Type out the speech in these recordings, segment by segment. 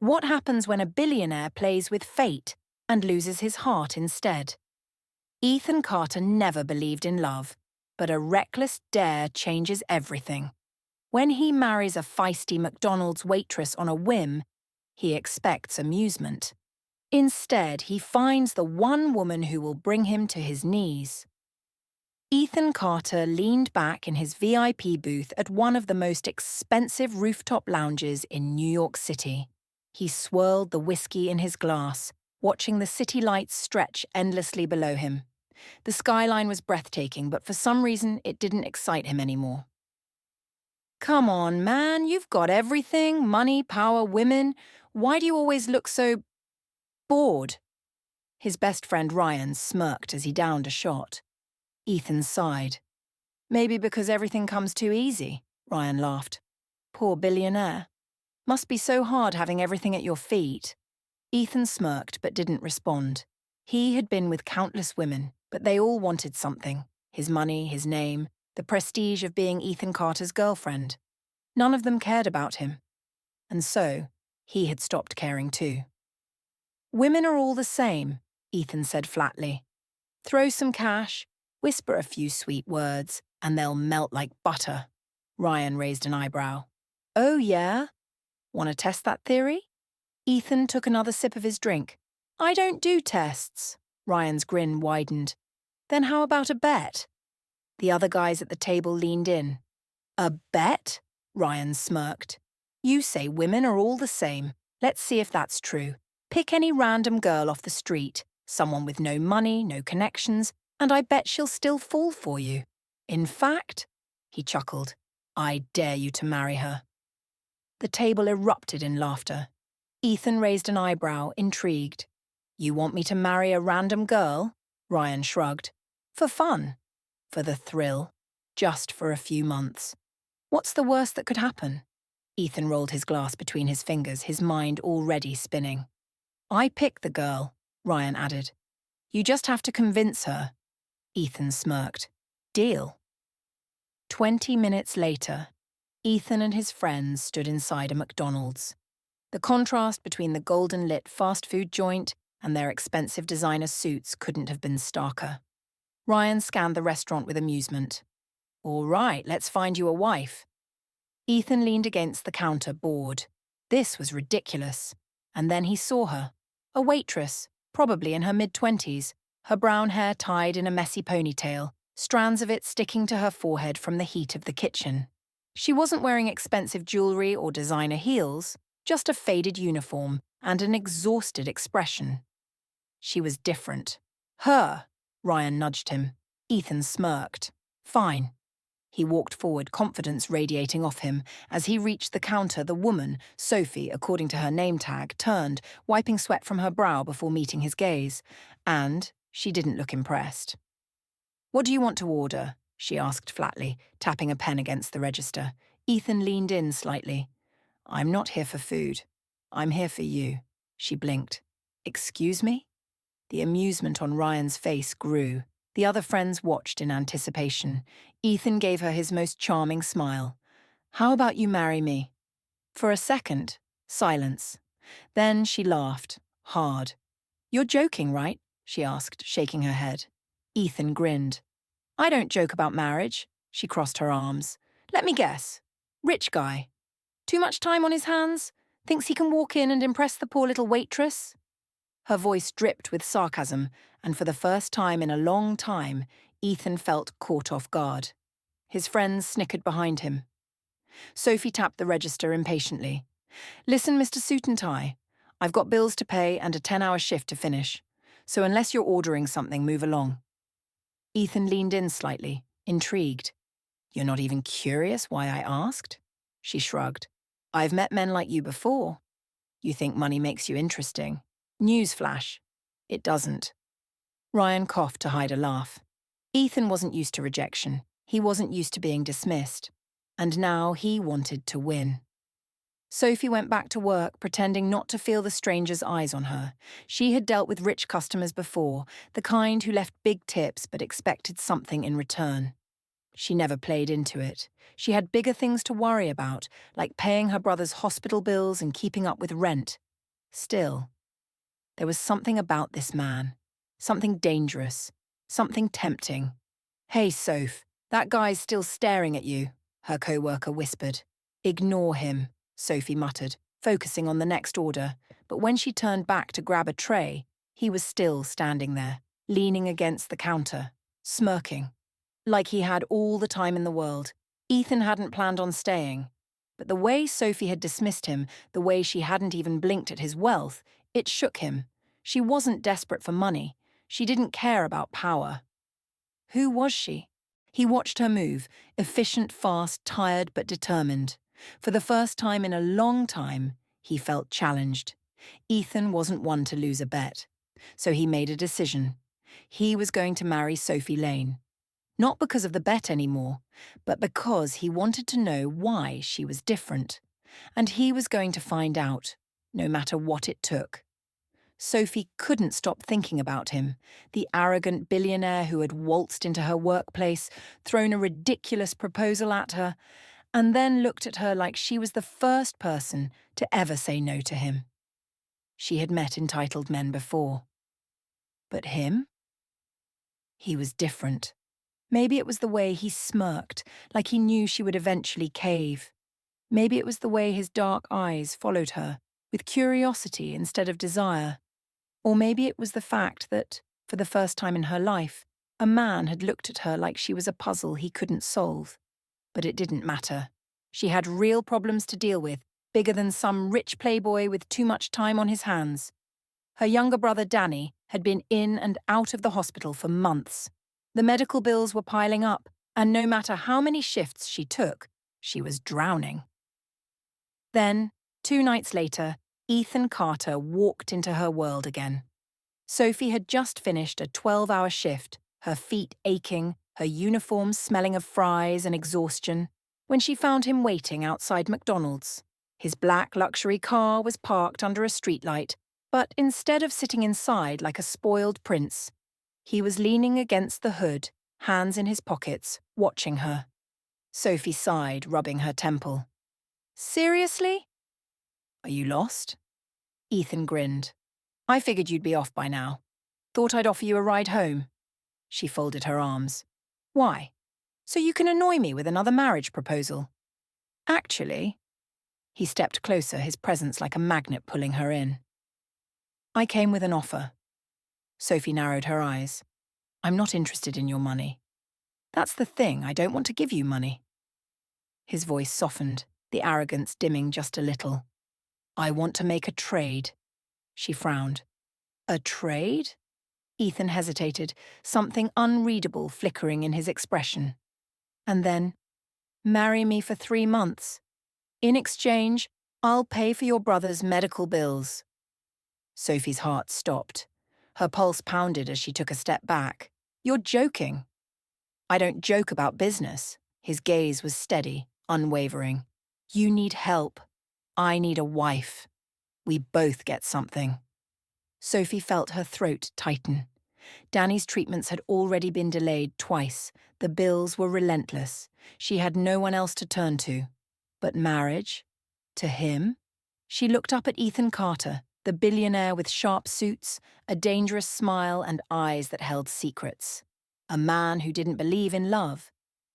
What happens when a billionaire plays with fate and loses his heart instead? Ethan Carter never believed in love, but a reckless dare changes everything. When he marries a feisty McDonald's waitress on a whim, he expects amusement. Instead, he finds the one woman who will bring him to his knees. Ethan Carter leaned back in his VIP booth at one of the most expensive rooftop lounges in New York City. He swirled the whiskey in his glass, watching the city lights stretch endlessly below him. The skyline was breathtaking, but for some reason it didn't excite him anymore. Come on, man, you've got everything, money, power, women. Why do you always look so bored? His best friend Ryan smirked as he downed a shot. Ethan sighed. Maybe because everything comes too easy, Ryan laughed. Poor billionaire. Must be so hard having everything at your feet. Ethan smirked but didn't respond. He had been with countless women, but they all wanted something. His money, his name, the prestige of being Ethan Carter's girlfriend. None of them cared about him. And so, he had stopped caring too. Women are all the same, Ethan said flatly. Throw some cash, whisper a few sweet words, and they'll melt like butter. Ryan raised an eyebrow. Oh yeah? Want to test that theory? Ethan took another sip of his drink. I don't do tests. Ryan's grin widened. Then how about a bet? The other guys at the table leaned in. A bet? Ryan smirked. You say women are all the same. Let's see if that's true. Pick any random girl off the street, someone with no money, no connections, and I bet she'll still fall for you. In fact, he chuckled, I dare you to marry her. The table erupted in laughter. Ethan raised an eyebrow, intrigued. You want me to marry a random girl? Ryan shrugged. For fun. For the thrill. Just for a few months. What's the worst that could happen? Ethan rolled his glass between his fingers, his mind already spinning. I pick the girl, Ryan added. You just have to convince her. Ethan smirked. Deal. 20 minutes later, Ethan and his friends stood inside a McDonald's. The contrast between the golden-lit fast food joint and their expensive designer suits couldn't have been starker. Ryan scanned the restaurant with amusement. All right, let's find you a wife. Ethan leaned against the counter, bored. This was ridiculous. And then he saw her. A waitress, probably in her mid-20s, her brown hair tied in a messy ponytail, strands of it sticking to her forehead from the heat of the kitchen. She wasn't wearing expensive jewelry or designer heels, just a faded uniform and an exhausted expression. She was different. Her, Ryan nudged him. Ethan smirked. Fine. He walked forward, confidence radiating off him. As he reached the counter, the woman, Sophie, according to her name tag, turned, wiping sweat from her brow before meeting his gaze. And she didn't look impressed. What do you want to order? She asked flatly, tapping a pen against the register. Ethan leaned in slightly. I'm not here for food. I'm here for you. She blinked. Excuse me? The amusement on Ryan's face grew. The other friends watched in anticipation. Ethan gave her his most charming smile. How about you marry me? For a second, silence. Then she laughed, hard. You're joking, right? She asked, shaking her head. Ethan grinned. I don't joke about marriage. She crossed her arms. Let me guess. Rich guy. Too much time on his hands? Thinks he can walk in and impress the poor little waitress? Her voice dripped with sarcasm, and for the first time in a long time, Ethan felt caught off guard. His friends snickered behind him. Sophie tapped the register impatiently. Listen, Mr. Suit and Tie, I've got bills to pay and a 10-hour shift to finish, so unless you're ordering something, move along. Ethan leaned in slightly, intrigued. You're not even curious why I asked? She shrugged. I've met men like you before. You think money makes you interesting. Newsflash. It doesn't. Ryan coughed to hide a laugh. Ethan wasn't used to rejection. He wasn't used to being dismissed. And now he wanted to win. Sophie went back to work, pretending not to feel the stranger's eyes on her. She had dealt with rich customers before, the kind who left big tips but expected something in return. She never played into it. She had bigger things to worry about, like paying her brother's hospital bills and keeping up with rent. Still, there was something about this man. Something dangerous. Something tempting. "Hey, Soph, that guy's still staring at you," her co-worker whispered. "Ignore him," Sophie muttered, focusing on the next order. But when she turned back to grab a tray, he was still standing there, leaning against the counter, smirking. Like he had all the time in the world. Ethan hadn't planned on staying. But the way Sophie had dismissed him, the way she hadn't even blinked at his wealth, it shook him. She wasn't desperate for money. She didn't care about power. Who was she? He watched her move, efficient, fast, tired but determined. For the first time in a long time, he felt challenged. Ethan wasn't one to lose a bet. So he made a decision. He was going to marry Sophie Lane. Not because of the bet anymore, but because he wanted to know why she was different. And he was going to find out, no matter what it took. Sophie couldn't stop thinking about him, the arrogant billionaire who had waltzed into her workplace, thrown a ridiculous proposal at her, and then looked at her like she was the first person to ever say no to him. She had met entitled men before. But him? He was different. Maybe it was the way he smirked, like he knew she would eventually cave. Maybe it was the way his dark eyes followed her, with curiosity instead of desire. Or maybe it was the fact that, for the first time in her life, a man had looked at her like she was a puzzle he couldn't solve. But it didn't matter. She had real problems to deal with, bigger than some rich playboy with too much time on his hands. Her younger brother Danny had been in and out of the hospital for months. The medical bills were piling up, and no matter how many shifts she took, she was drowning. Then, 2 nights later, Ethan Carter walked into her world again. Sophie had just finished a 12-hour shift, her feet aching, her uniform smelling of fries and exhaustion, when she found him waiting outside McDonald's. His black luxury car was parked under a streetlight, but instead of sitting inside like a spoiled prince, he was leaning against the hood, hands in his pockets, watching her. Sophie sighed, rubbing her temple. "Seriously? Are you lost?" Ethan grinned. "I figured you'd be off by now. Thought I'd offer you a ride home." She folded her arms. "Why? So you can annoy me with another marriage proposal?" "Actually..." He stepped closer, his presence like a magnet pulling her in. "I came with an offer." Sophie narrowed her eyes. "I'm not interested in your money." "That's the thing, I don't want to give you money." His voice softened, the arrogance dimming just a little. "I want to make a trade." She frowned. "A trade?" Ethan hesitated, something unreadable flickering in his expression. And then, "Marry me for 3 months. In exchange, I'll pay for your brother's medical bills." Sophie's heart stopped. Her pulse pounded as she took a step back. "You're joking." "I don't joke about business." His gaze was steady, unwavering. "You need help. I need a wife. We both get something." Sophie felt her throat tighten. Danny's treatments had already been delayed twice. The bills were relentless. She had no one else to turn to. But marriage? To him? She looked up at Ethan Carter, the billionaire with sharp suits, a dangerous smile and eyes that held secrets. A man who didn't believe in love.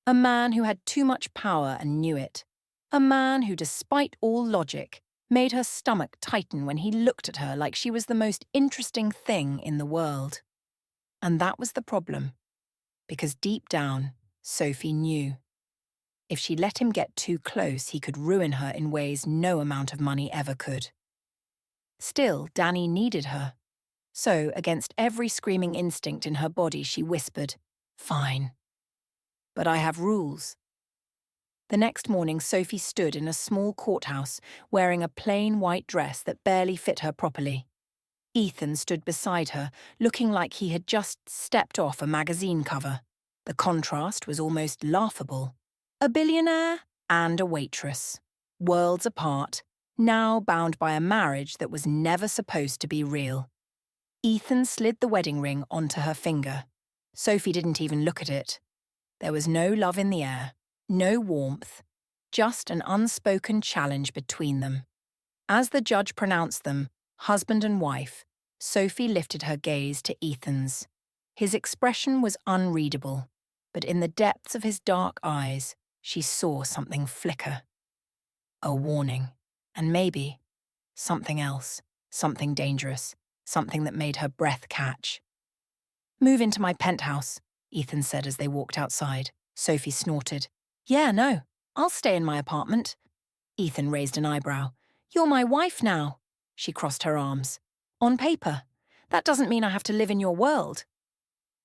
A man who had too much power and knew it. A man who, despite all logic, made her stomach tighten when he looked at her like she was the most interesting thing in the world. And that was the problem. Because deep down, Sophie knew. If she let him get too close, he could ruin her in ways no amount of money ever could. Still, Danny needed her. So, against every screaming instinct in her body, she whispered, "Fine. But I have rules." The next morning, Sophie stood in a small courthouse, wearing a plain white dress that barely fit her properly. Ethan stood beside her, looking like he had just stepped off a magazine cover. The contrast was almost laughable. A billionaire and a waitress. Worlds apart, now bound by a marriage that was never supposed to be real. Ethan slid the wedding ring onto her finger. Sophie didn't even look at it. There was no love in the air, no warmth, just an unspoken challenge between them. As the judge pronounced them, Husband and wife, Sophie lifted her gaze to Ethan's. His expression was unreadable, but in the depths of his dark eyes, she saw something flicker. A warning, and maybe something else, something dangerous, something that made her breath catch. "Move into my penthouse," Ethan said as they walked outside. Sophie snorted. "Yeah, no, I'll stay in my apartment." Ethan raised an eyebrow. "You're my wife now." She crossed her arms. "On paper. That doesn't mean I have to live in your world."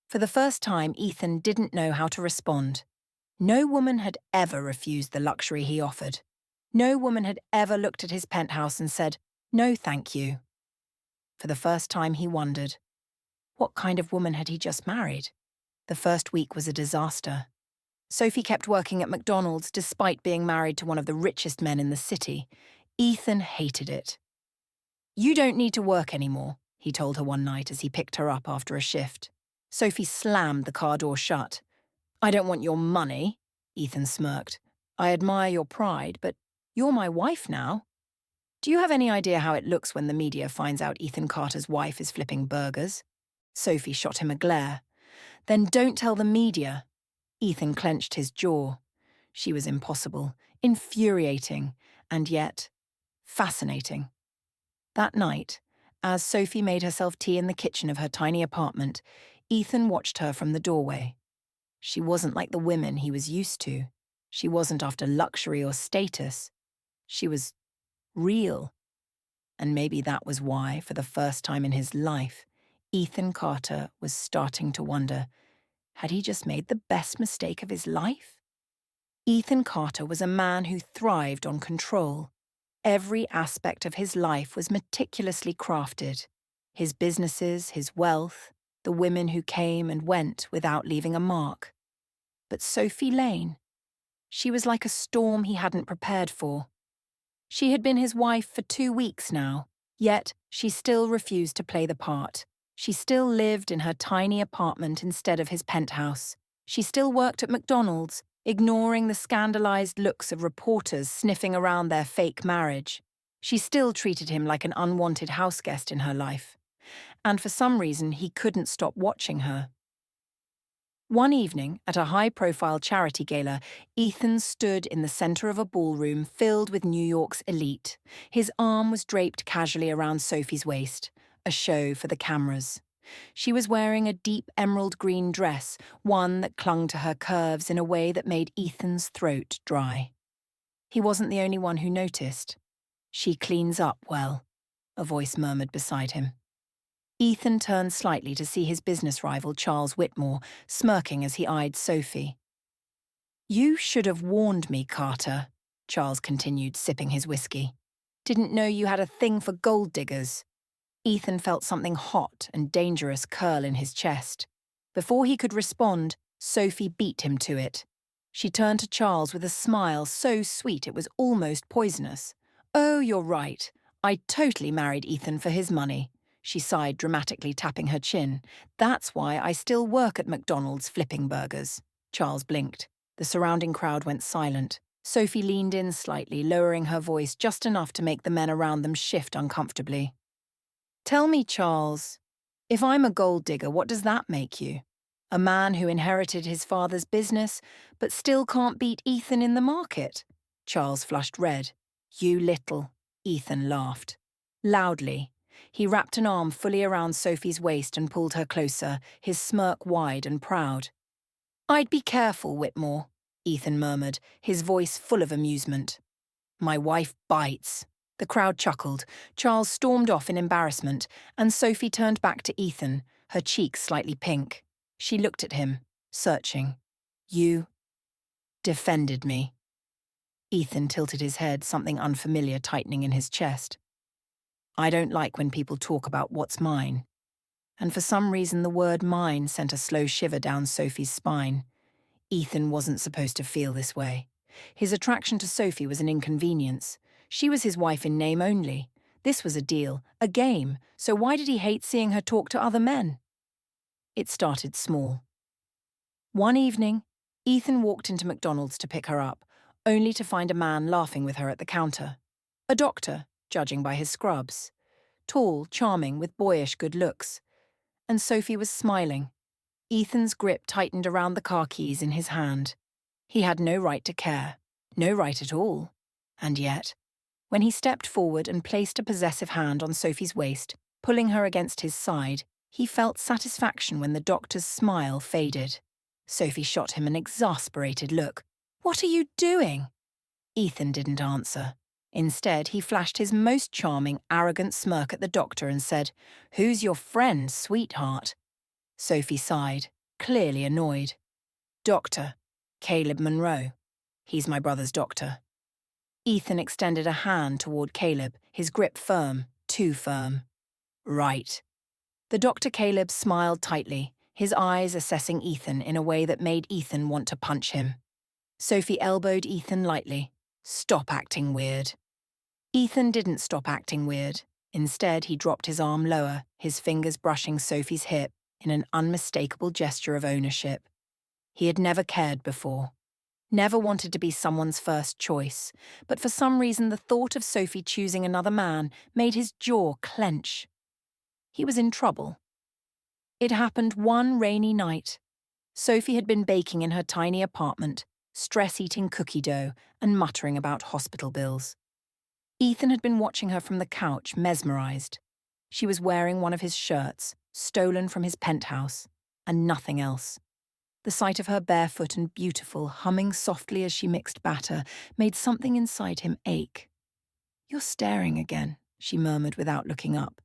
For the first time, Ethan didn't know how to respond. No woman had ever refused the luxury he offered. No woman had ever looked at his penthouse and said, "No, thank you." For the first time, he wondered, what kind of woman had he just married? The first week was a disaster. Sophie kept working at McDonald's despite being married to one of the richest men in the city. Ethan hated it. "You don't need to work anymore," he told her one night as he picked her up after a shift. Sophie slammed the car door shut. "I don't want your money," Ethan smirked. "I admire your pride, but you're my wife now." "Do you have any idea how it looks when the media finds out Ethan Carter's wife is flipping burgers?" Sophie shot him a glare. "Then don't tell the media." Ethan clenched his jaw. She was impossible, infuriating, and yet fascinating. That night, as Sophie made herself tea in the kitchen of her tiny apartment, Ethan watched her from the doorway. She wasn't like the women he was used to. She wasn't after luxury or status. She was real. And maybe that was why, for the first time in his life, Ethan Carter was starting to wonder, had he just made the best mistake of his life? Ethan Carter was a man who thrived on control. Every aspect of his life was meticulously crafted. His businesses, his wealth, the women who came and went without leaving a mark. But Sophie Lane, she was like a storm he hadn't prepared for. She had been his wife for 2 weeks now, yet she still refused to play the part. She still lived in her tiny apartment instead of his penthouse. She still worked at McDonald's, ignoring the scandalized looks of reporters sniffing around their fake marriage. She still treated him like an unwanted houseguest in her life. And for some reason, he couldn't stop watching her. One evening, at a high-profile charity gala, Ethan stood in the center of a ballroom filled with New York's elite. His arm was draped casually around Sophie's waist, a show for the cameras. She was wearing a deep emerald green dress, one that clung to her curves in a way that made Ethan's throat dry. He wasn't the only one who noticed. "She cleans up well," a voice murmured beside him. Ethan turned slightly to see his business rival, Charles Whitmore, smirking as he eyed Sophie. "You should have warned me, Carter," Charles continued, sipping his whiskey. "Didn't know you had a thing for gold diggers." Ethan felt something hot and dangerous curl in his chest. Before he could respond, Sophie beat him to it. She turned to Charles with a smile so sweet it was almost poisonous. "Oh, you're right. I totally married Ethan for his money." She sighed, dramatically tapping her chin. "That's why I still work at McDonald's flipping burgers." Charles blinked. The surrounding crowd went silent. Sophie leaned in slightly, lowering her voice just enough to make the men around them shift uncomfortably. "Tell me, Charles, if I'm a gold digger, what does that make you? A man who inherited his father's business, but still can't beat Ethan in the market?" Charles flushed red. "You little," Ethan laughed. Loudly. He wrapped an arm fully around Sophie's waist and pulled her closer, his smirk wide and proud. "I'd be careful, Whitmore," Ethan murmured, his voice full of amusement. "My wife bites." The crowd chuckled. Charles stormed off in embarrassment, and Sophie turned back to Ethan, her cheeks slightly pink. She looked at him, searching. "You defended me." Ethan tilted his head, something unfamiliar tightening in his chest. "I don't like when people talk about what's mine." And for some reason the word mine sent a slow shiver down Sophie's spine. Ethan wasn't supposed to feel this way. His attraction to Sophie was an inconvenience. She was his wife in name only. This was a deal, a game, so why did he hate seeing her talk to other men? It started small. One evening, Ethan walked into McDonald's to pick her up, only to find a man laughing with her at the counter. A doctor, judging by his scrubs. tall, charming, with boyish good looks. And Sophie was smiling. Ethan's grip tightened around the car keys in his hand. He had no right to care, no right at all. And yet, when he stepped forward and placed a possessive hand on Sophie's waist, pulling her against his side, he felt satisfaction when the doctor's smile faded. Sophie shot him an exasperated look. "What are you doing?" Ethan didn't answer. Instead, he flashed his most charming, arrogant smirk at the doctor and said, "Who's your friend, sweetheart?" Sophie sighed, clearly annoyed. "Doctor, Caleb Monroe. He's my brother's doctor." Ethan extended a hand toward Caleb, his grip firm, too firm. "Right." The Dr. Caleb smiled tightly, his eyes assessing Ethan in a way that made Ethan want to punch him. Sophie elbowed Ethan lightly. "Stop acting weird." Ethan didn't stop acting weird. Instead, he dropped his arm lower, his fingers brushing Sophie's hip in an unmistakable gesture of ownership. He had never cared before. Never wanted to be someone's first choice, but for some reason the thought of Sophie choosing another man made his jaw clench. He was in trouble. It happened one rainy night. Sophie had been baking in her tiny apartment, stress-eating cookie dough and muttering about hospital bills. Ethan had been watching her from the couch, mesmerized. She was wearing one of his shirts, stolen from his penthouse, and nothing else. The sight of her barefoot and beautiful, humming softly as she mixed batter, made something inside him ache. "You're staring again," she murmured without looking up.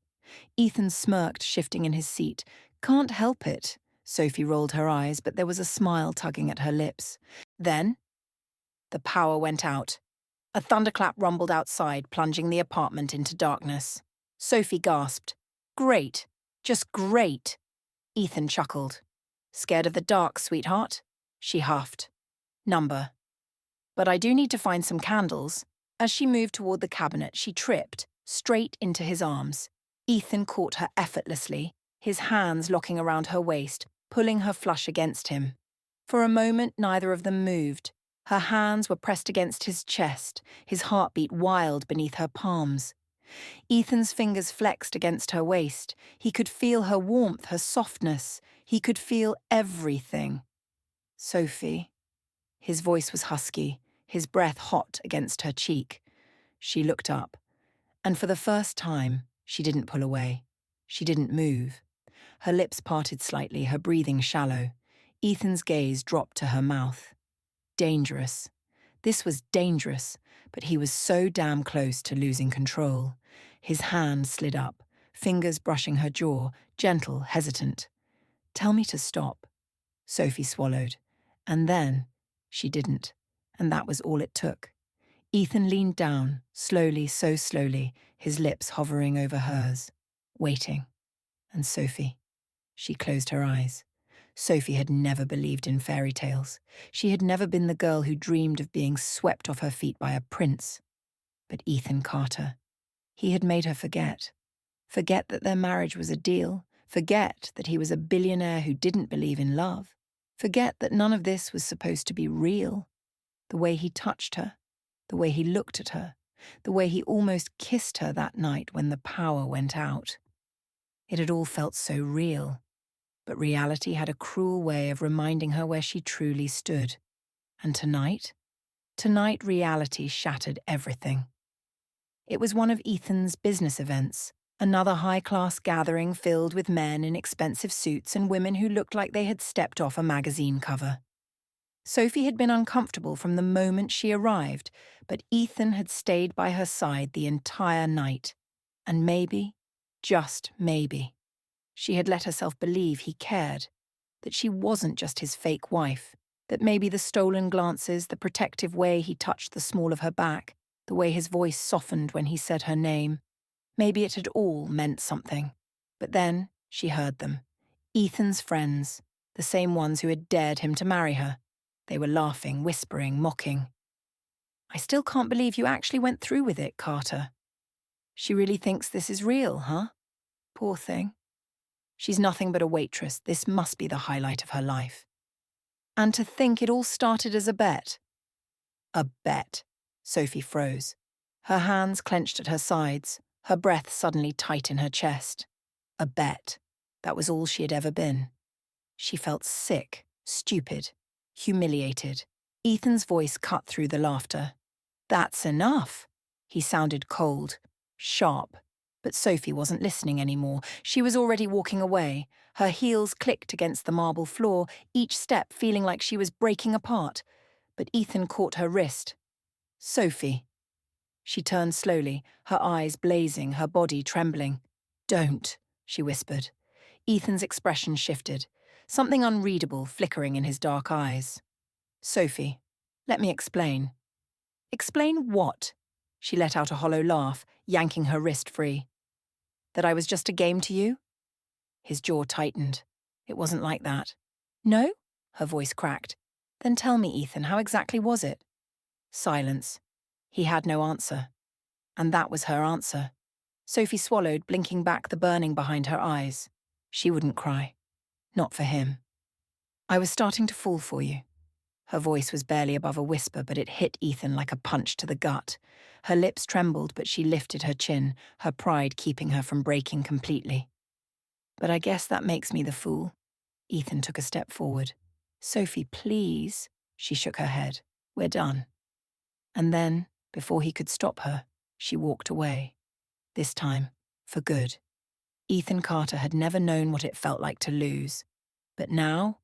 Ethan smirked, shifting in his seat. "Can't help it." Sophie rolled her eyes, but there was a smile tugging at her lips. Then, the power went out. A thunderclap rumbled outside, plunging the apartment into darkness. Sophie gasped. "Great. Just great." Ethan chuckled. "Scared of the dark, sweetheart?" She huffed. "Number. But I do need to find some candles." As she moved toward the cabinet, she tripped, straight into his arms. Ethan caught her effortlessly, his hands locking around her waist, pulling her flush against him. For a moment, neither of them moved. Her hands were pressed against his chest, his heartbeat wild beneath her palms. Ethan's fingers flexed against her waist. He could feel her warmth, her softness. He could feel everything. "Sophie." His voice was husky, his breath hot against her cheek. She looked up, and for the first time, she didn't pull away. She didn't move. Her lips parted slightly, her breathing shallow. Ethan's gaze dropped to her mouth. Dangerous. This was dangerous, but he was so damn close to losing control. His hand slid up, fingers brushing her jaw, gentle, hesitant. "Tell me to stop." Sophie swallowed. And then, she didn't. And that was all it took. Ethan leaned down, slowly, so slowly, his lips hovering over hers, waiting. And Sophie. She closed her eyes. Sophie had never believed in fairy tales. She had never been the girl who dreamed of being swept off her feet by a prince. But Ethan Carter, he had made her forget. Forget that their marriage was a deal. Forget that he was a billionaire who didn't believe in love. Forget that none of this was supposed to be real. The way he touched her, the way he looked at her, the way he almost kissed her that night when the power went out. It had all felt so real. But reality had a cruel way of reminding her where she truly stood. And tonight reality shattered everything. It was one of Ethan's business events, another high-class gathering filled with men in expensive suits and women who looked like they had stepped off a magazine cover. Sophie had been uncomfortable from the moment she arrived, but Ethan had stayed by her side the entire night. And maybe, just maybe, she had let herself believe he cared, that she wasn't just his fake wife, that maybe the stolen glances, the protective way he touched the small of her back, the way his voice softened when he said her name, maybe it had all meant something. But then she heard them. Ethan's friends, the same ones who had dared him to marry her. They were laughing, whispering, mocking. "I still can't believe you actually went through with it, Carter. She really thinks this is real, huh? Poor thing. She's nothing but a waitress. This must be the highlight of her life." And to think it all started as a bet. A bet. Sophie froze. Her hands clenched at her sides, Her breath suddenly tight in her chest. A bet. That was all she had ever been. She felt sick, stupid, humiliated. Ethan's voice cut through the laughter. That's enough. He sounded cold, sharp. But Sophie wasn't listening anymore. She was already walking away. Her heels clicked against the marble floor, each step feeling like she was breaking apart. But Ethan caught her wrist. Sophie. She turned slowly, her eyes blazing, her body trembling. Don't, she whispered. Ethan's expression shifted, something unreadable flickering in his dark eyes. Sophie, let me explain. Explain what? She let out a hollow laugh, yanking her wrist free. That I was just a game to you? His jaw tightened. It wasn't like that. No? Her voice cracked. Then tell me, Ethan, how exactly was it? Silence. He had no answer. And that was her answer. Sophie swallowed, blinking back the burning behind her eyes. She wouldn't cry. Not for him. I was starting to fall for you. Her voice was barely above a whisper, but it hit Ethan like a punch to the gut. Her lips trembled, but she lifted her chin, her pride keeping her from breaking completely. But I guess that makes me the fool. Ethan took a step forward. Sophie, please. She shook her head. We're done. And then, before he could stop her, she walked away. This time, for good. Ethan Carter had never known what it felt like to lose. But now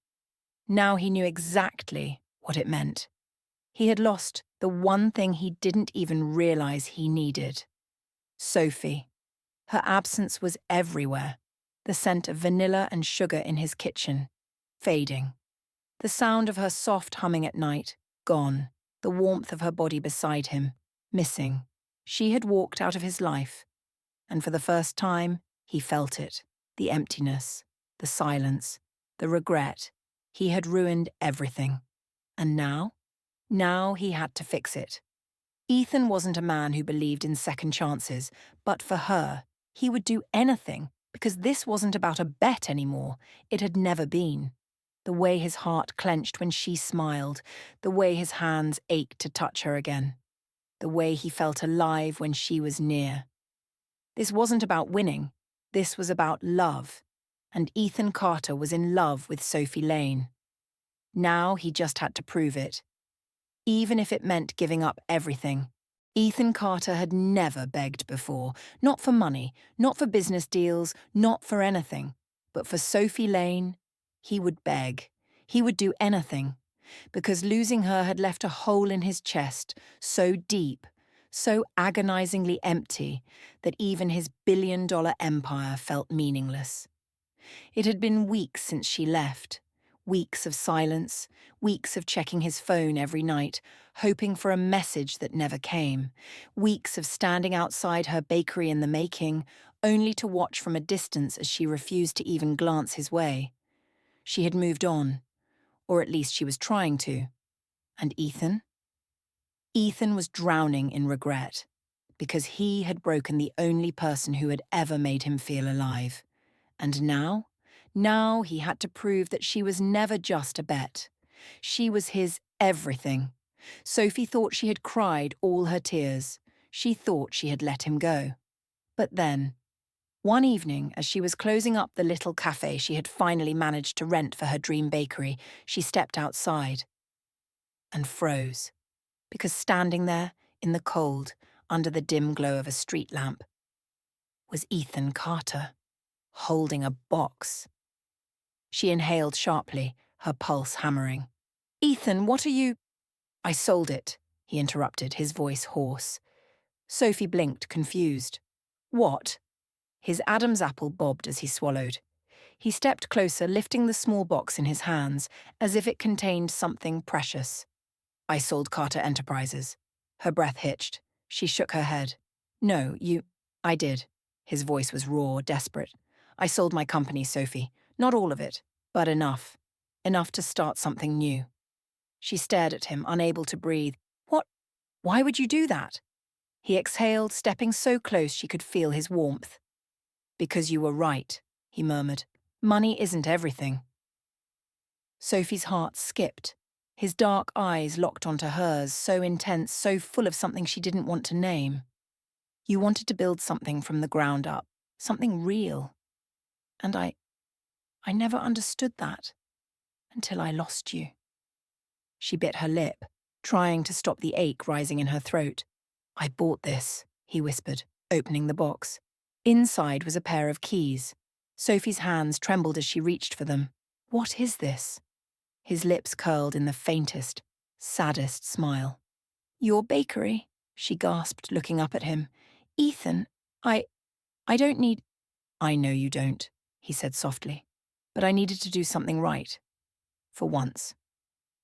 he knew exactly what it meant. He had lost the one thing he didn't even realize he needed. Sophie. Her absence was everywhere. The scent of vanilla and sugar in his kitchen, fading. The sound of her soft humming at night, gone. The warmth of her body beside him, missing. She had walked out of his life. And for the first time, he felt it. The emptiness, the silence, the regret. He had ruined everything. And now? Now he had to fix it. Ethan wasn't a man who believed in second chances, but for her, he would do anything, because this wasn't about a bet anymore. It had never been. The way his heart clenched when she smiled, the way his hands ached to touch her again, the way he felt alive when she was near. This wasn't about winning. This was about love. And Ethan Carter was in love with Sophie Lane. Now he just had to prove it. Even if it meant giving up everything. Ethan Carter had never begged before. Not for money, not for business deals, not for anything. But for Sophie Lane, he would beg. He would do anything. Because losing her had left a hole in his chest, so deep, so agonizingly empty, that even his billion-dollar empire felt meaningless. It had been weeks since she left. Weeks of silence, weeks of checking his phone every night, hoping for a message that never came. Weeks of standing outside her bakery in the making, only to watch from a distance as she refused to even glance his way. She had moved on, or at least she was trying to. And Ethan? Ethan was drowning in regret, because he had broken the only person who had ever made him feel alive. And now he had to prove that she was never just a bet. She was his everything. Sophie thought she had cried all her tears. She thought she had let him go. But then, one evening, as she was closing up the little cafe she had finally managed to rent for her dream bakery, she stepped outside and froze. Because standing there, in the cold, under the dim glow of a street lamp, was Ethan Carter, holding a box. She inhaled sharply, her pulse hammering. Ethan, what are you— I sold it, he interrupted, his voice hoarse. Sophie blinked, confused. What? His Adam's apple bobbed as he swallowed. He stepped closer, lifting the small box in his hands, as if it contained something precious. I sold Carter Enterprises. Her breath hitched. She shook her head. No, I did. His voice was raw, desperate. I sold my company, Sophie. Not all of it, but enough. Enough to start something new. She stared at him, unable to breathe. What? Why would you do that? He exhaled, stepping so close she could feel his warmth. Because you were right, he murmured. Money isn't everything. Sophie's heart skipped. His dark eyes locked onto hers, so intense, so full of something she didn't want to name. You wanted to build something from the ground up, something real. And I never understood that until I lost you." She bit her lip, trying to stop the ache rising in her throat. "I bought this," he whispered, opening the box. Inside was a pair of keys. Sophie's hands trembled as she reached for them. "What is this?" His lips curled in the faintest, saddest smile. "Your bakery," she gasped, looking up at him. "Ethan, I don't need—" "I know you don't," he said softly. "But I needed to do something right. For once."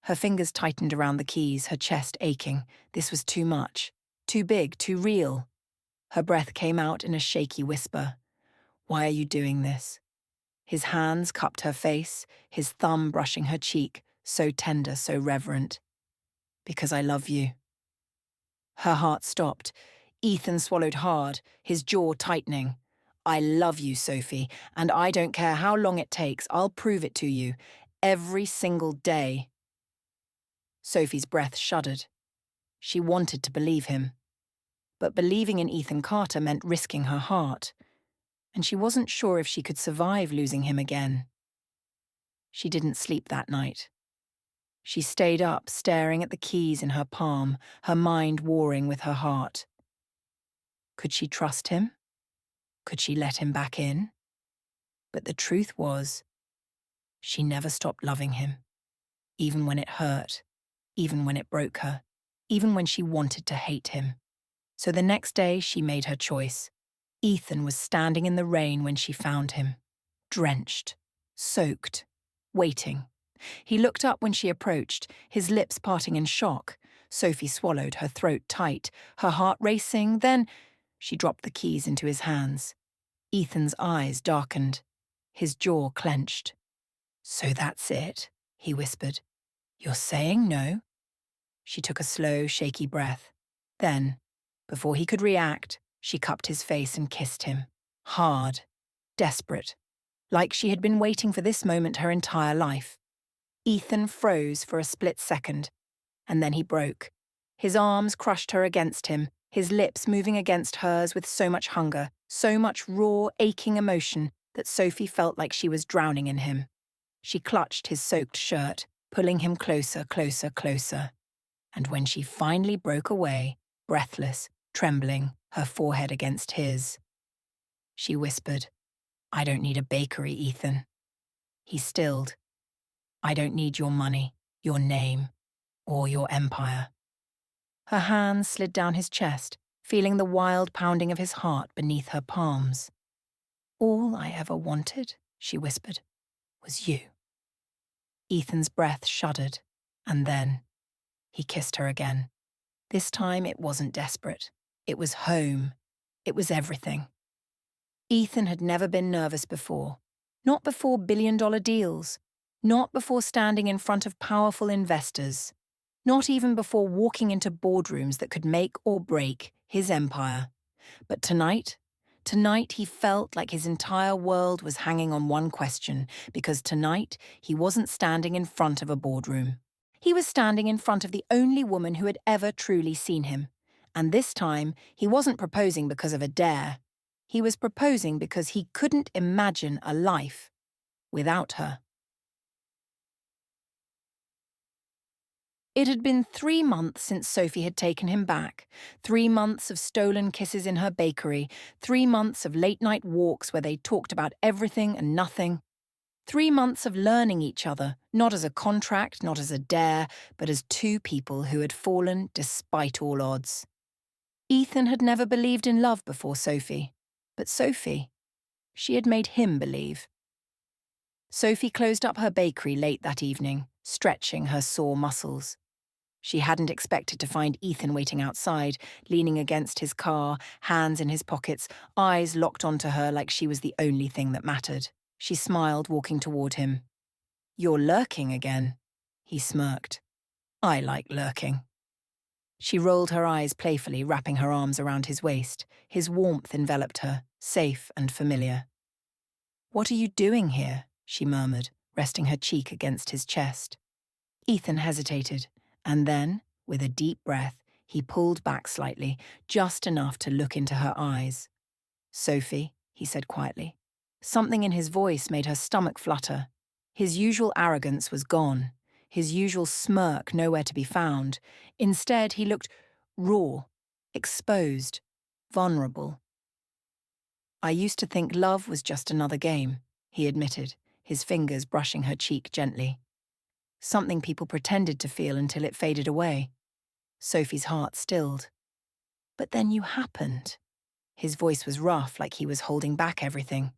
Her fingers tightened around the keys, her chest aching. This was too much. Too big, too real. Her breath came out in a shaky whisper. "Why are you doing this?" His hands cupped her face, his thumb brushing her cheek, so tender, so reverent. "Because I love you." Her heart stopped. Ethan swallowed hard, his jaw tightening. "I love you, Sophie, and I don't care how long it takes, I'll prove it to you. Every single day." Sophie's breath shuddered. She wanted to believe him. But believing in Ethan Carter meant risking her heart. And she wasn't sure if she could survive losing him again. She didn't sleep that night. She stayed up, staring at the keys in her palm, her mind warring with her heart. Could she trust him? Could she let him back in? But the truth was, she never stopped loving him. Even when it hurt, even when it broke her, even when she wanted to hate him. So the next day, she made her choice. Ethan was standing in the rain when she found him. Drenched, soaked, waiting. He looked up when she approached, his lips parting in shock. Sophie swallowed, her throat tight, her heart racing. Then she dropped the keys into his hands. Ethan's eyes darkened, his jaw clenched. "So that's it," he whispered. "You're saying no?" She took a slow, shaky breath. Then, before he could react, she cupped his face and kissed him. Hard, desperate, like she had been waiting for this moment her entire life. Ethan froze for a split second, and then he broke. His arms crushed her against him, his lips moving against hers with so much hunger, so much raw, aching emotion that Sophie felt like she was drowning in him. She clutched his soaked shirt, pulling him closer, closer, closer. And when she finally broke away, breathless, trembling, her forehead against his, she whispered, "I don't need a bakery, Ethan." He stilled. "I don't need your money, your name, or your empire." Her hands slid down his chest, feeling the wild pounding of his heart beneath her palms. "All I ever wanted," she whispered, "was you." Ethan's breath shuddered, and then he kissed her again. This time it wasn't desperate. It was home. It was everything. Ethan had never been nervous before. Not before billion-dollar deals. Not before standing in front of powerful investors. Not even before walking into boardrooms that could make or break his empire. But tonight he felt like his entire world was hanging on one question, because tonight he wasn't standing in front of a boardroom. He was standing in front of the only woman who had ever truly seen him. And this time, he wasn't proposing because of a dare. He was proposing because he couldn't imagine a life without her. It had been 3 months since Sophie had taken him back. 3 months of stolen kisses in her bakery. 3 months of late-night walks where they talked about everything and nothing. 3 months of learning each other, not as a contract, not as a dare, but as two people who had fallen despite all odds. Ethan had never believed in love before Sophie, but Sophie, she had made him believe. Sophie closed up her bakery late that evening, stretching her sore muscles. She hadn't expected to find Ethan waiting outside, leaning against his car, hands in his pockets, eyes locked onto her like she was the only thing that mattered. She smiled, walking toward him. "You're lurking again," he smirked. "I like lurking." She rolled her eyes playfully, wrapping her arms around his waist. His warmth enveloped her, safe and familiar. "What are you doing here?" she murmured, resting her cheek against his chest. Ethan hesitated, and then, with a deep breath, He pulled back slightly, just enough to look into her eyes. "Sophie," he said quietly. Something in his voice made her stomach flutter. His usual arrogance was gone, his usual smirk nowhere to be found. Instead, he looked raw, exposed, vulnerable. "I used to think love was just another game," he admitted, his fingers brushing her cheek gently. "Something people pretended to feel until it faded away." Sophie's heart stilled. "But then you happened." His voice was rough, like he was holding back everything.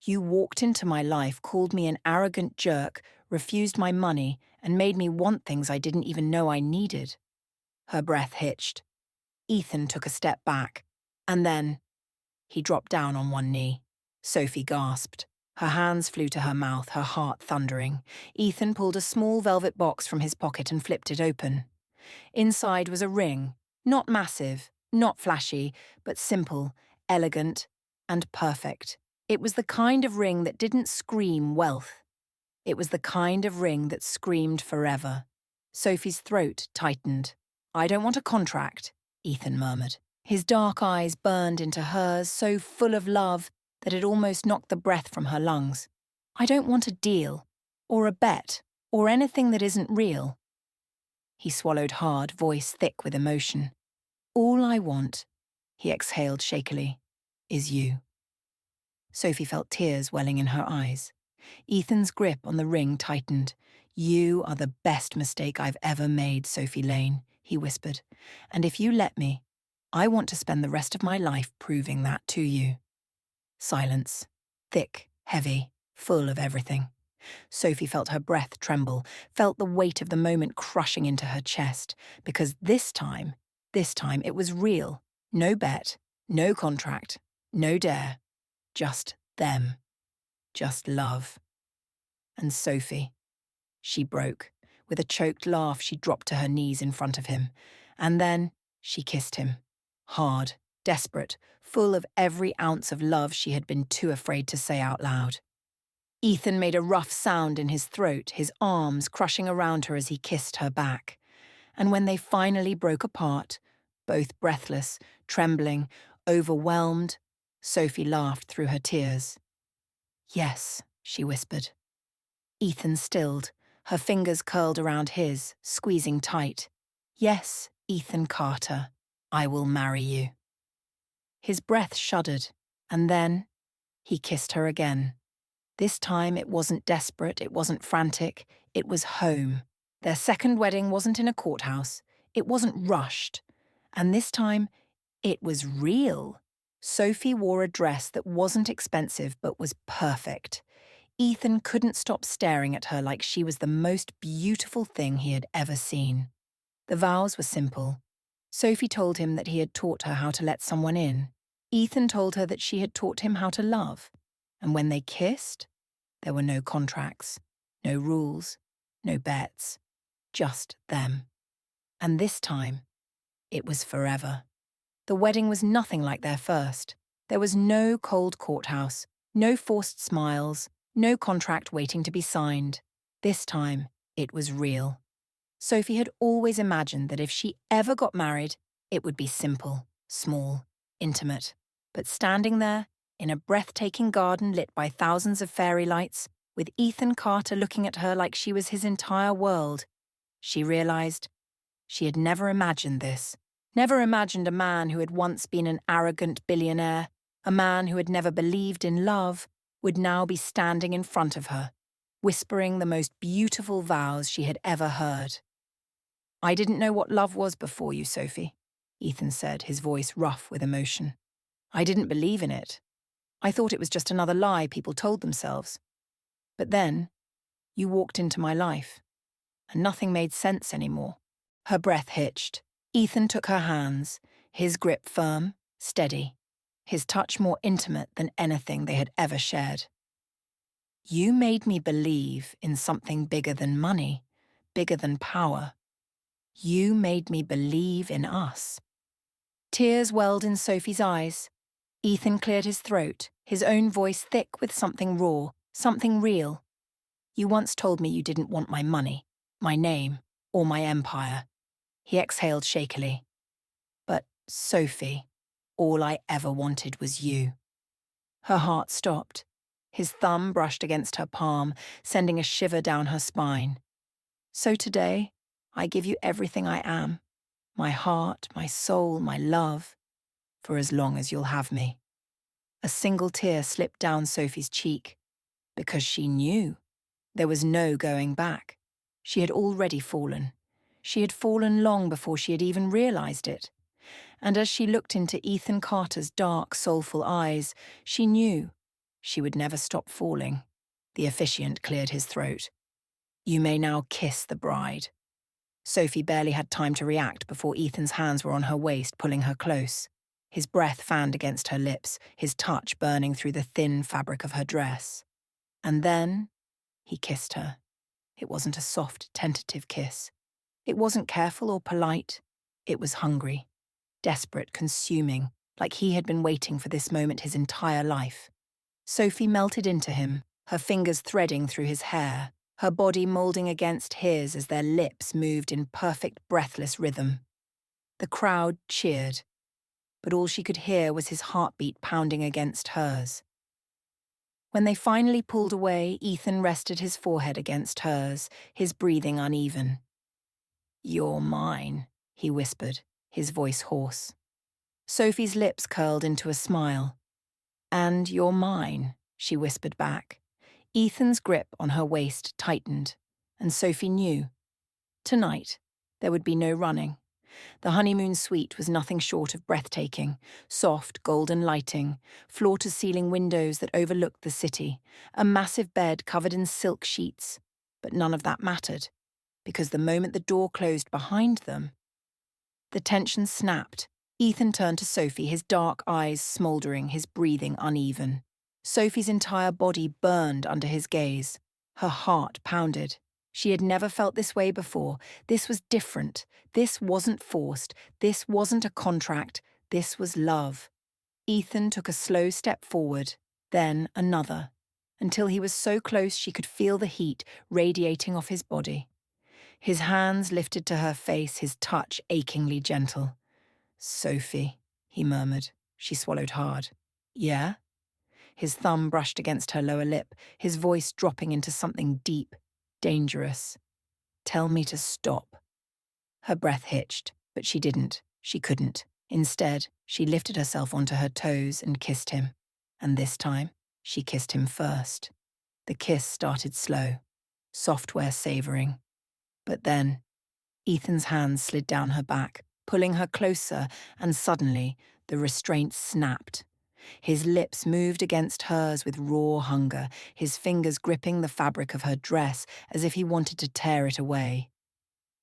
"You walked into my life, called me an arrogant jerk, refused my money, and made me want things I didn't even know I needed." Her breath hitched. Ethan took a step back. And then he dropped down on one knee. Sophie gasped. Her hands flew to her mouth, her heart thundering. Ethan pulled a small velvet box from his pocket and flipped it open. Inside was a ring, not massive, not flashy, but simple, elegant, and perfect. It was the kind of ring that didn't scream wealth. It was the kind of ring that screamed forever. Sophie's throat tightened. "I don't want a contract," Ethan murmured. His dark eyes burned into hers, so full of love that it almost knocked the breath from her lungs. "I don't want a deal, or a bet, or anything that isn't real." He swallowed hard, voice thick with emotion. "All I want," he exhaled shakily, "is you." Sophie felt tears welling in her eyes. Ethan's grip on the ring tightened. "You are the best mistake I've ever made, Sophie Lane," he whispered. "And if you let me, I want to spend the rest of my life proving that to you." Silence. Thick, heavy, full of everything. Sophie felt her breath tremble, felt the weight of the moment crushing into her chest, because this time it was real. No bet, no contract, no dare. Just them. Just love. And Sophie. She broke. With a choked laugh, she dropped to her knees in front of him. And then she kissed him. Hard, desperate, full of every ounce of love she had been too afraid to say out loud. Ethan made a rough sound in his throat, his arms crushing around her as he kissed her back. And when they finally broke apart, both breathless, trembling, overwhelmed, Sophie laughed through her tears. "Yes," she whispered. Ethan stilled, her fingers curled around his, squeezing tight. "Yes, Ethan Carter, I will marry you." His breath shuddered, and then he kissed her again. This time it wasn't desperate, it wasn't frantic, it was home. Their second wedding wasn't in a courthouse, it wasn't rushed. And this time, it was real. Sophie wore a dress that wasn't expensive but was perfect. Ethan couldn't stop staring at her like she was the most beautiful thing he had ever seen. The vows were simple. Sophie told him that he had taught her how to let someone in. Ethan told her that she had taught him how to love. And when they kissed, there were no contracts, no rules, no bets, just them. And this time, it was forever. The wedding was nothing like their first. There was no cold courthouse, no forced smiles, no contract waiting to be signed. This time, it was real. Sophie had always imagined that if she ever got married, it would be simple, small, intimate. But standing there, in a breathtaking garden lit by thousands of fairy lights, with Ethan Carter looking at her like she was his entire world, she realized she had never imagined this. Never imagined a man who had once been an arrogant billionaire, a man who had never believed in love, would now be standing in front of her, whispering the most beautiful vows she had ever heard. "I didn't know what love was before you, Sophie," Ethan said, his voice rough with emotion. "I didn't believe in it. I thought it was just another lie people told themselves. But then, you walked into my life, and nothing made sense anymore." Her breath hitched. Ethan took her hands, his grip firm, steady, his touch more intimate than anything they had ever shared. "You made me believe in something bigger than money, bigger than power. You made me believe in us." Tears welled in Sophie's eyes. Ethan cleared his throat, his own voice thick with something raw, something real. "You once told me you didn't want my money, my name, or my empire." He exhaled shakily. Sophie, all I ever wanted was you. Her heart stopped. His thumb brushed against her palm, sending a shiver down her spine. So today, I give you everything I am. My heart, my soul, my love. For as long as you'll have me. A single tear slipped down Sophie's cheek. Because she knew. There was no going back. She had already fallen. She had fallen long before she had even realized it. And as she looked into Ethan Carter's dark, soulful eyes, she knew she would never stop falling. The officiant cleared his throat. You may now kiss the bride. Sophie barely had time to react before Ethan's hands were on her waist, pulling her close. His breath fanned against her lips, his touch burning through the thin fabric of her dress. And then he kissed her. It wasn't a soft, tentative kiss. It wasn't careful or polite. It was hungry, desperate, consuming, like he had been waiting for this moment his entire life. Sophie melted into him, her fingers threading through his hair, her body moulding against his as their lips moved in perfect, breathless rhythm. The crowd cheered, but all she could hear was his heartbeat pounding against hers. When they finally pulled away, Ethan rested his forehead against hers, his breathing uneven. You're mine, he whispered, his voice hoarse. Sophie's lips curled into a smile. And you're mine, she whispered back. Ethan's grip on her waist tightened, and Sophie knew. Tonight, there would be no running. The honeymoon suite was nothing short of breathtaking, soft golden lighting, floor-to-ceiling windows that overlooked the city, a massive bed covered in silk sheets. But none of that mattered, because the moment the door closed behind them, the tension snapped. Ethan turned to Sophie, his dark eyes smouldering, his breathing uneven. Sophie's entire body burned under his gaze. Her heart pounded. She had never felt this way before. This was different. This wasn't forced. This wasn't a contract. This was love. Ethan took a slow step forward, then another, until he was so close she could feel the heat radiating off his body. His hands lifted to her face, his touch achingly gentle. Sophie, he murmured. She swallowed hard. Yeah? His thumb brushed against her lower lip, his voice dropping into something deep, dangerous. Tell me to stop. Her breath hitched, but she didn't. She couldn't. Instead, she lifted herself onto her toes and kissed him. And this time, she kissed him first. The kiss started slow, software savoring. But then, Ethan's hands slid down her back, pulling her closer, and suddenly, the restraint snapped. His lips moved against hers with raw hunger, his fingers gripping the fabric of her dress as if he wanted to tear it away.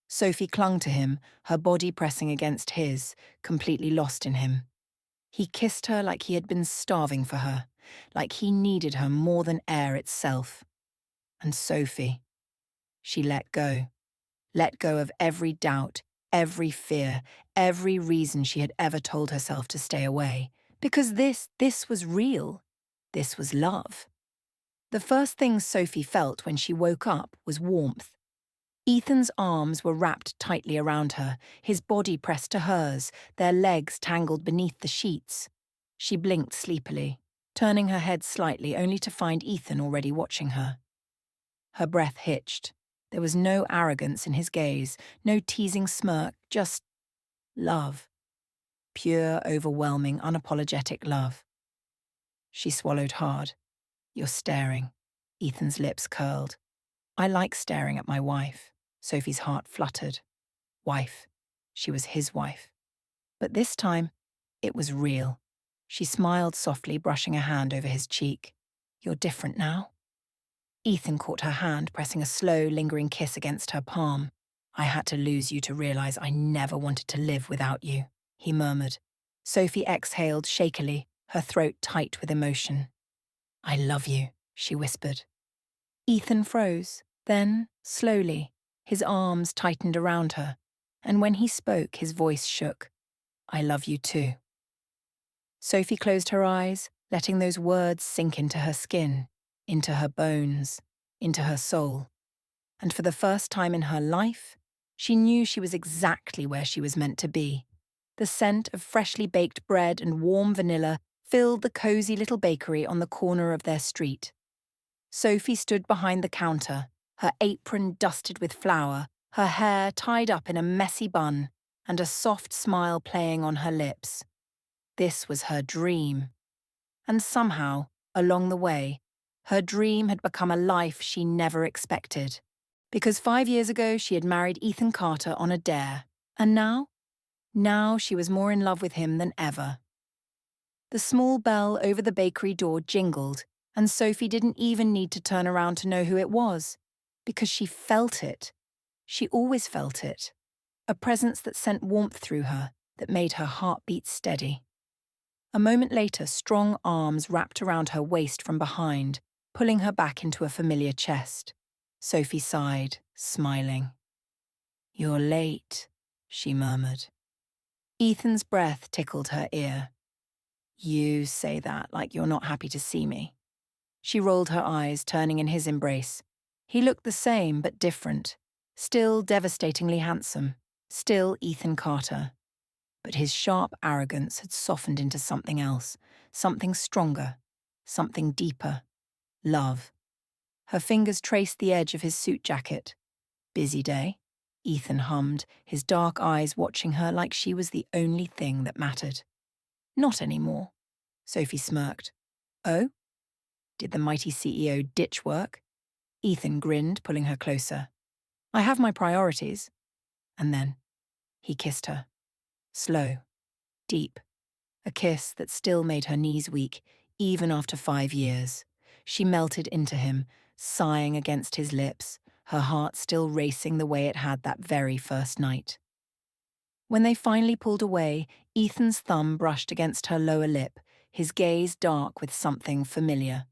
Sophie clung to him, her body pressing against his, completely lost in him. He kissed her like he had been starving for her, like he needed her more than air itself. And Sophie, she let go. Let go of every doubt, every fear, every reason she had ever told herself to stay away. Because this was real. This was love. The first thing Sophie felt when she woke up was warmth. Ethan's arms were wrapped tightly around her, his body pressed to hers, their legs tangled beneath the sheets. She blinked sleepily, turning her head slightly only to find Ethan already watching her. Her breath hitched. There was no arrogance in his gaze, no teasing smirk, just love. Pure, overwhelming, unapologetic love. She swallowed hard. You're staring. Ethan's lips curled. I like staring at my wife. Sophie's heart fluttered. Wife. She was his wife. But this time, it was real. She smiled softly, brushing a hand over his cheek. You're different now. Ethan caught her hand, pressing a slow, lingering kiss against her palm. I had to lose you to realize I never wanted to live without you, he murmured. Sophie exhaled shakily, her throat tight with emotion. I love you, she whispered. Ethan froze. Then, slowly, his arms tightened around her, and when he spoke, his voice shook. I love you too. Sophie closed her eyes, letting those words sink into her skin, into her bones, into her soul. And for the first time in her life, she knew she was exactly where she was meant to be. The scent of freshly baked bread and warm vanilla filled the cozy little bakery on the corner of their street. Sophie stood behind the counter, her apron dusted with flour, her hair tied up in a messy bun, and a soft smile playing on her lips. This was her dream. And somehow, along the way, her dream had become a life she never expected. Because 5 years ago she had married Ethan Carter on a dare, and now she was more in love with him than ever. The small bell over the bakery door jingled, and Sophie didn't even need to turn around to know who it was, because she felt it. She always felt it. A presence that sent warmth through her, that made her heart beat steady. A moment later, strong arms wrapped around her waist from behind, pulling her back into a familiar chest. Sophie sighed, smiling. "You're late," she murmured. Ethan's breath tickled her ear. "You say that like you're not happy to see me." She rolled her eyes, turning in his embrace. He looked the same, but different. Still devastatingly handsome. Still Ethan Carter. But his sharp arrogance had softened into something else. Something stronger. Something deeper. Love. Her fingers traced the edge of his suit jacket. "Busy day?" Ethan hummed, his dark eyes watching her like she was the only thing that mattered. "Not anymore," Sophie smirked. "Oh? Did the mighty CEO ditch work?" Ethan grinned, pulling her closer. "I have my priorities." And then he kissed her. Slow. Deep. A kiss that still made her knees weak, even after 5 years. She melted into him, sighing against his lips, her heart still racing the way it had that very first night. When they finally pulled away, Ethan's thumb brushed against her lower lip, his gaze dark with something familiar.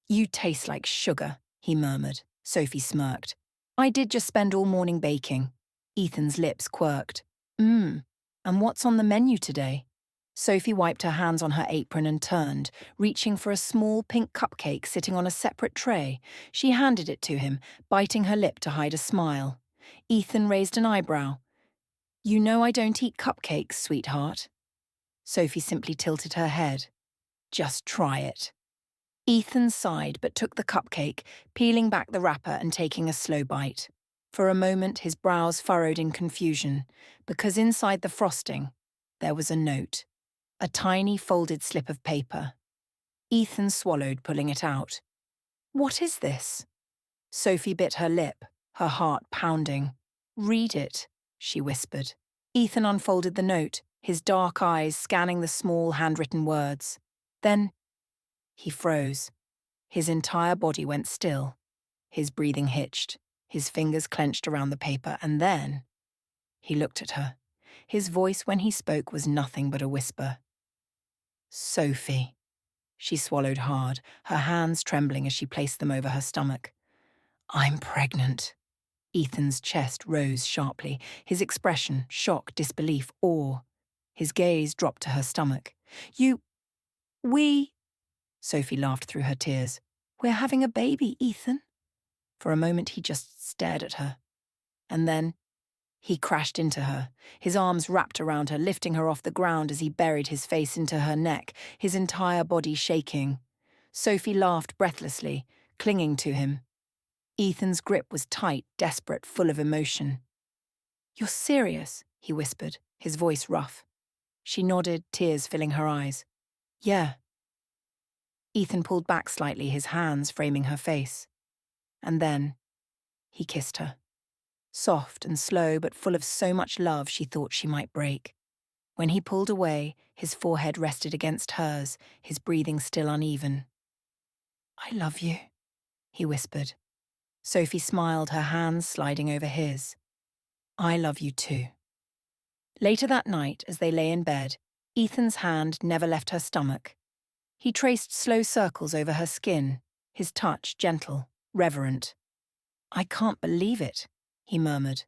"You taste like sugar," he murmured. Sophie smirked. "I did just spend all morning baking." Ethan's lips quirked. And what's on the menu today?" Sophie wiped her hands on her apron and turned, reaching for a small pink cupcake sitting on a separate tray. She handed it to him, biting her lip to hide a smile. Ethan raised an eyebrow. "You know I don't eat cupcakes, sweetheart." Sophie simply tilted her head. "Just try it." Ethan sighed but took the cupcake, peeling back the wrapper and taking a slow bite. For a moment his brows furrowed in confusion, because inside the frosting there was a note, a tiny folded slip of paper. Ethan swallowed, pulling it out. "What is this?" Sophie bit her lip, her heart pounding. "Read it," she whispered. Ethan unfolded the note, his dark eyes scanning the small handwritten words. Then he froze. His entire body went still. His breathing hitched, his fingers clenched around the paper, and then he looked at her. His voice when he spoke was nothing but a whisper. "Sophie." She swallowed hard, her hands trembling as she placed them over her stomach. "I'm pregnant." Ethan's chest rose sharply, his expression shock, disbelief, awe. His gaze dropped to her stomach. We... Sophie laughed through her tears. "We're having a baby, Ethan." For a moment he just stared at her. And then he crashed into her, his arms wrapped around her, lifting her off the ground as he buried his face into her neck, his entire body shaking. Sophie laughed breathlessly, clinging to him. Ethan's grip was tight, desperate, full of emotion. "You're serious?" he whispered, his voice rough. She nodded, tears filling her eyes. "Yeah." Ethan pulled back slightly, his hands framing her face. And then he kissed her. Soft and slow, but full of so much love she thought she might break. When he pulled away, his forehead rested against hers, his breathing still uneven. "I love you," he whispered. Sophie smiled, her hands sliding over his. "I love you too." Later that night, as they lay in bed, Ethan's hand never left her stomach. He traced slow circles over her skin, his touch gentle, reverent. "I can't believe it," he murmured.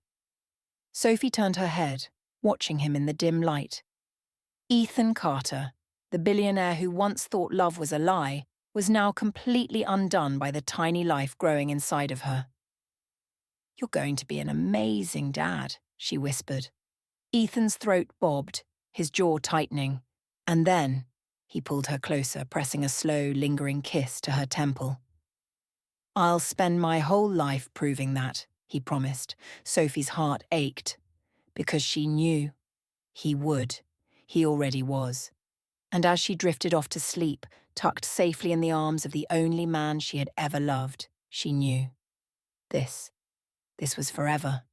Sophie turned her head, watching him in the dim light. Ethan Carter, the billionaire who once thought love was a lie, was now completely undone by the tiny life growing inside of her. "You're going to be an amazing dad," she whispered. Ethan's throat bobbed, his jaw tightening. And then he pulled her closer, pressing a slow, lingering kiss to her temple. "I'll spend my whole life proving that," he promised. Sophie's heart ached, because she knew he would. He already was. And as she drifted off to sleep, tucked safely in the arms of the only man she had ever loved, she knew. This was forever.